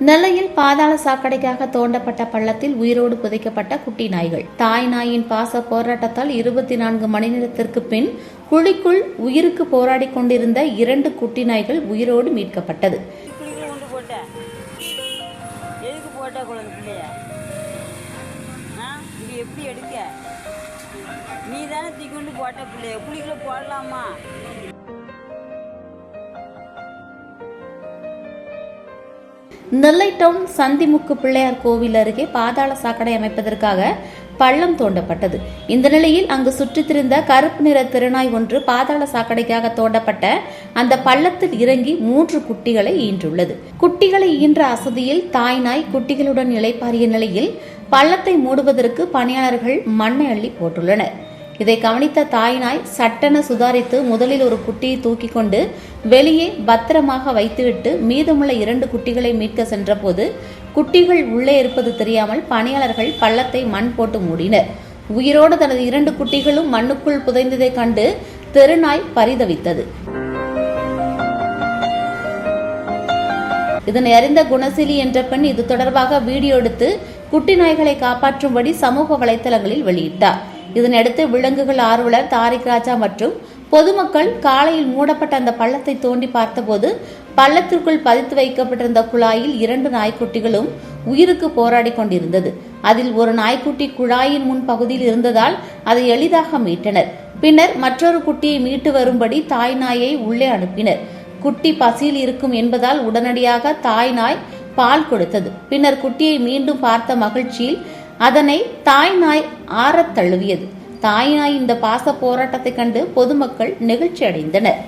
நெல்லையில் பாதாள சாக்கடைக்காக தோண்டப்பட்ட பள்ளத்தில் உயிரோடு புதைக்கப்பட்ட குட்டி நாய்கள். தாய் நாயின் பாச போராட்டத்தால் 24 மணி நேரத்திற்கு பின் குழிக்குள் உயிருக்கு போராடி கொண்டிருந்த 2 குட்டி நாய்கள் உயிரோடு மீட்கப்பட்டது. நெல்லை டவுன் சந்திமுக்கு பிள்ளையார் கோவில் அருகே பாதாள சாக்கடை அமைப்பதற்காக பள்ளம் தோண்டப்பட்டது. இந்த நிலையில் அங்கு சுற்றித் திரிந்த கருப்பு நிற திருநாய் ஒன்று பாதாள சாக்கடைக்காக தோண்டப்பட்ட அந்த பள்ளத்தில் இறங்கி 3 குட்டிகளை ஈன்றுள்ளது. குட்டிகளை ஈன்ற அசதியில் தாய் நாய் குட்டிகளுடன் இளைப்பாறிய நிலையில் பள்ளத்தை மூடுவதற்கு பணியாளர்கள் மண்ணை அள்ளி போட்டுள்ளனர். இதை கவனித்த தாய் நாய் சட்டென சுதாரித்து முதலில் ஒரு குட்டியை தூக்கி கொண்டு வெளியே பத்திரமாக வைத்துவிட்டு மீதமுள்ள 2 குட்டிகளை மீட்க சென்றபோது குட்டிகள் உள்ளே இருப்பது தெரியாமல் பணியாளர்கள் பள்ளத்தை மண் போட்டு மூடினர். உயிரோடு தனது 2 குட்டிகளும் மண்ணுக்குள் புதைந்ததை கண்டு தெருநாய் பரிதவித்தது. இதனை அறிந்த குணசீலி என்ற பெண் இது தொடர்பாக வீடியோ எடுத்து குட்டி நாய்களை காப்பாற்றும்படி சமூக வலைதளங்களில் வெளியிட்டார். இதனையடுத்து விலங்குகள் ஆர்வலர் தாரிக் ராஜா மற்றும் பொதுமக்கள் காலையில் மூடப்பட்ட அந்த பள்ளத்தை தோண்டி பார்த்தபோது பள்ளத்திற்குள் பதித்து வைக்கப்பட்டிருந்த குழாயில் 2 நாய்க்குட்டிகளும் உயிருக்கு போராடி கொண்டிருந்தது. அதில் ஒரு நாய்க்குட்டி குழாயின் முன் பகுதியில் இருந்ததால் அதை எளிதாக மீட்டனர். பின்னர் மற்றொரு குட்டியை மீட்டு வரும்படி தாய் நாயை உள்ளே அனுப்பினர். குட்டி பசியில் இருக்கும் என்பதால் உடனடியாக தாய் நாய் பால் கொடுத்தது. பின்னர் குட்டியை மீண்டும் பார்த்த மகிழ்ச்சியில் அதனை தாய் நாய் ஆறத் தழுவியது. தாய் நாய் இந்த பாச போராட்டத்தை கண்டு பொதுமக்கள் நெகிழ்ச்சி அடைந்தனர்.